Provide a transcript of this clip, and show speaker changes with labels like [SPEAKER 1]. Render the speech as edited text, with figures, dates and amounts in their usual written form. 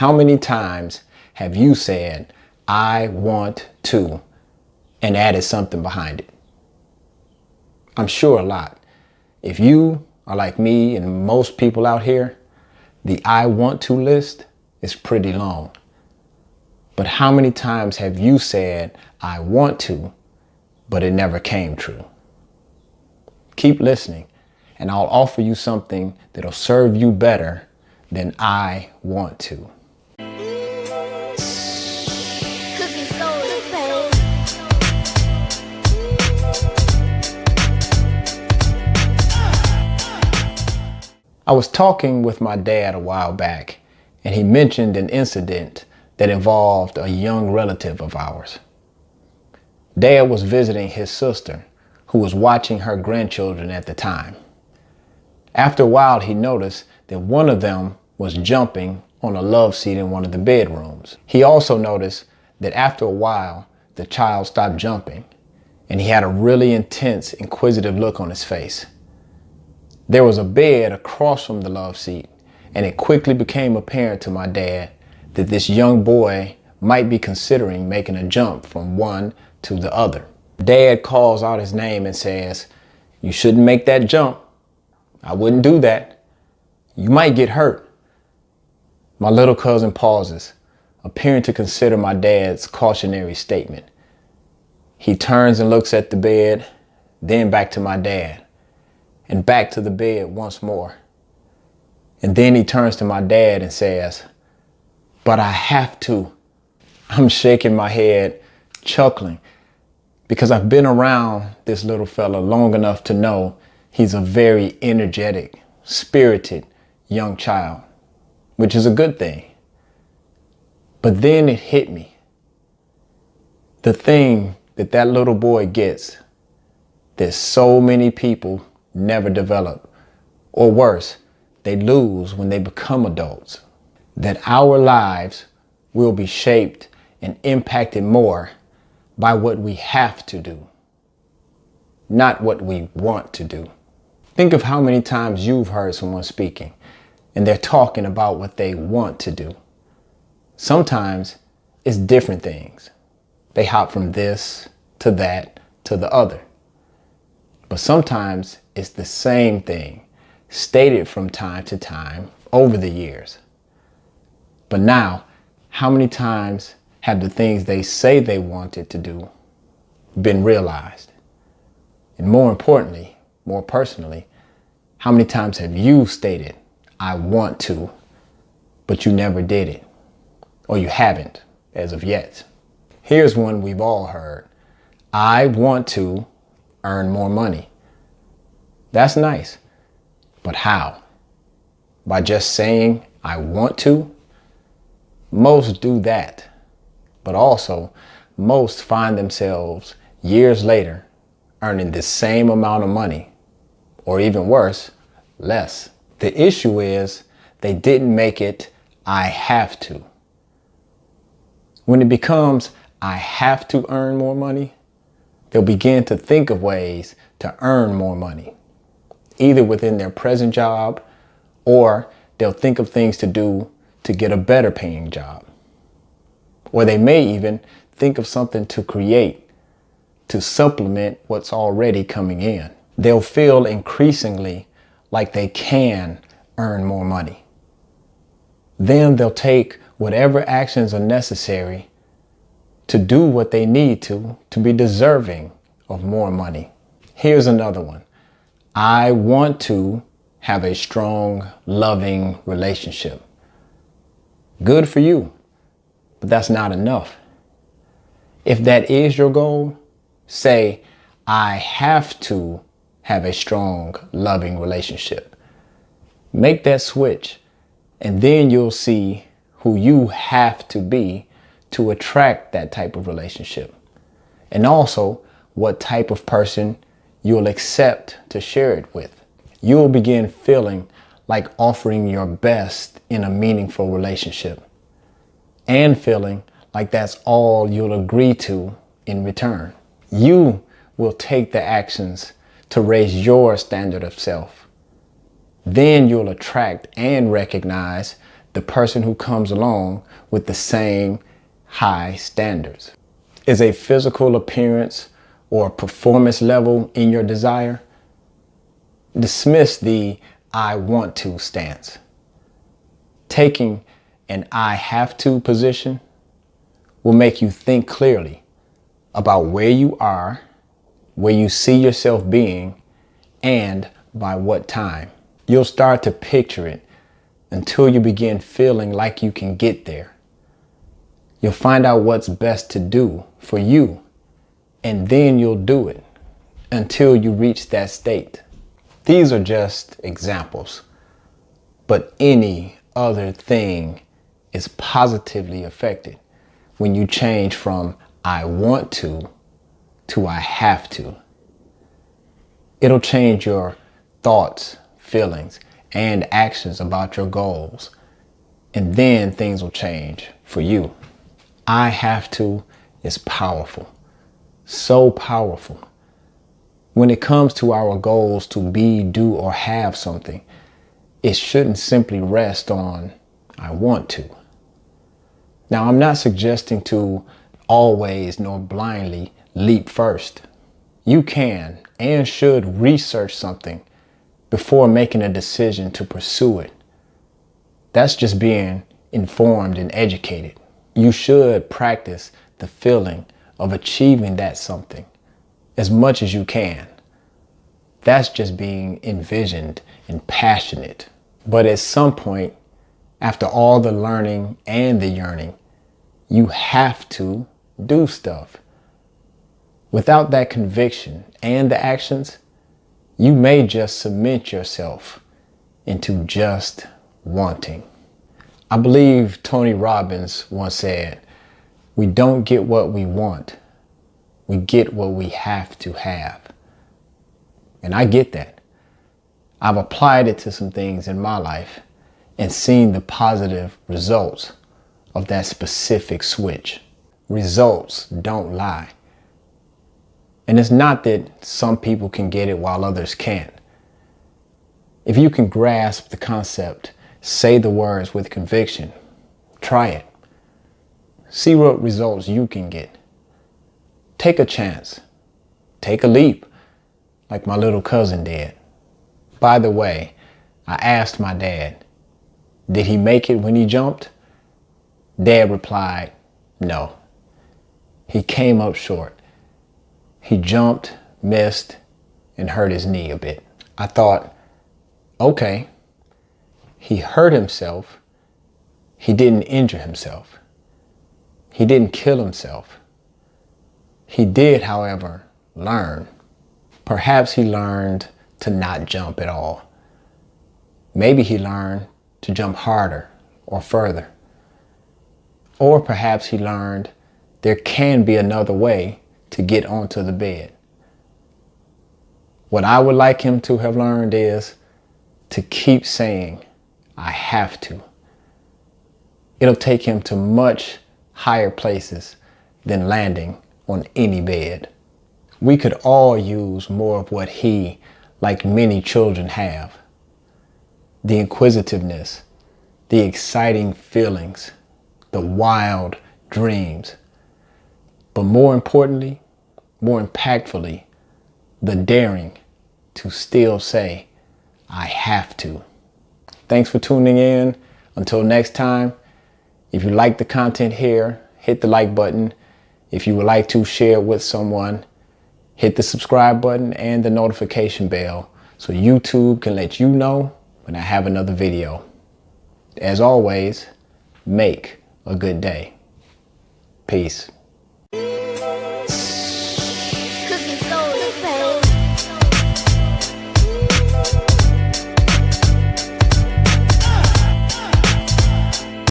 [SPEAKER 1] How many times have you said, I want to, and added something behind it? I'm sure a lot. If you are like me and most people out here, the I want to list is pretty long. But how many times have you said, I want to, but it never came true? Keep listening, and I'll offer you something that'll serve you better than I want to. I was talking with my dad a while back, and he mentioned an incident that involved a young relative of ours. Dad was visiting his sister, who was watching her grandchildren at the time. After a while, he noticed that one of them was jumping on a love seat in one of the bedrooms. He also noticed that after a while, the child stopped jumping, and he had a really intense, inquisitive look on his face. There was a bed across from the love seat, and it quickly became apparent to my dad that this young boy might be considering making a jump from one to the other. Dad calls out his name and says, "You shouldn't make that jump. I wouldn't do that. You might get hurt." My little cousin pauses, appearing to consider my dad's cautionary statement. He turns and looks at the bed, then back to my dad, and back to the bed once more. And then he turns to my dad and says, "But I have to." I'm shaking my head, chuckling, because I've been around this little fella long enough to know he's a very energetic, spirited young child, which is a good thing. But then it hit me. The thing that little boy gets that so many people never develop, or worse, they lose when they become adults, that our lives will be shaped and impacted more by what we have to do, not what we want to do. Think of how many times you've heard someone speaking and they're talking about what they want to do. Sometimes it's different things. They hop from this to that to the other. But sometimes it's the same thing, stated from time to time over the years. But now, how many times have the things they say they wanted to do been realized? And more importantly, more personally, how many times have you stated, I want to, but you never did it? Or you haven't as of yet. Here's one we've all heard. I want to earn more money. That's nice, but how? By just saying, I want to? Most do that, but also most find themselves years later earning the same amount of money, or even worse, less. The issue is they didn't make it, I have to. When it becomes, I have to earn more money, they'll begin to think of ways to earn more money, either within their present job, or they'll think of things to do to get a better paying job. Or they may even think of something to create to supplement what's already coming in. They'll feel increasingly like they can earn more money. Then they'll take whatever actions are necessary to do what they need to be deserving of more money. Here's another one. I want to have a strong, loving relationship. Good for you, but that's not enough. If that is your goal, say, I have to have a strong, loving relationship. Make that switch, and then you'll see who you have to be to attract that type of relationship. And also what type of person you'll accept to share it with. You'll begin feeling like offering your best in a meaningful relationship, and feeling like that's all you'll agree to in return. You will take the actions to raise your standard of self. Then you'll attract and recognize the person who comes along with the same high standards. Is a physical appearance or performance level in your desire? Dismiss the I want to stance. Taking an I have to position will make you think clearly about where you are, where you see yourself being, and by what time. You'll start to picture it until you begin feeling like you can get there. You'll find out what's best to do for you, and then you'll do it until you reach that state. These are just examples, but any other thing is positively affected when you change from I want to I have to. It'll change your thoughts, feelings, and actions about your goals, and then things will change for you. I have to is powerful, so powerful. When it comes to our goals to be, do, or have something, it shouldn't simply rest on I want to. Now, I'm not suggesting to always nor blindly leap first. You can and should research something before making a decision to pursue it. That's just being informed and educated. You should practice the feeling of achieving that something as much as you can. That's just being envisioned and passionate. But at some point, after all the learning and the yearning, you have to do stuff. Without that conviction and the actions, you may just cement yourself into just wanting. I believe Tony Robbins once said, "We don't get what we want, we get what we have to have." And I get that. I've applied it to some things in my life and seen the positive results of that specific switch. Results don't lie. And it's not that some people can get it while others can't. If you can grasp the concept, say the words with conviction, try it. See what results you can get. Take a chance. Take a leap, like my little cousin did. By the way, I asked my dad, did he make it when he jumped? Dad replied, no. He came up short. He jumped, missed, and hurt his knee a bit. I thought, okay, he hurt himself. He didn't injure himself. He didn't kill himself. He did, however, learn. Perhaps he learned to not jump at all. Maybe he learned to jump harder or further. Or perhaps he learned there can be another way to get onto the bed. What I would like him to have learned is to keep saying, I have to. It'll take him to much higher places than landing on any bed. We could all use more of what he, like many children, have. The inquisitiveness, the exciting feelings, the wild dreams. But more importantly, more impactfully, the daring to still say, I have to. Thanks for tuning in. Until next time, if you like the content here, hit the like button. If you would like to share it with someone, hit the subscribe button and the notification bell so YouTube can let you know when I have another video. As always, make a good day. Peace.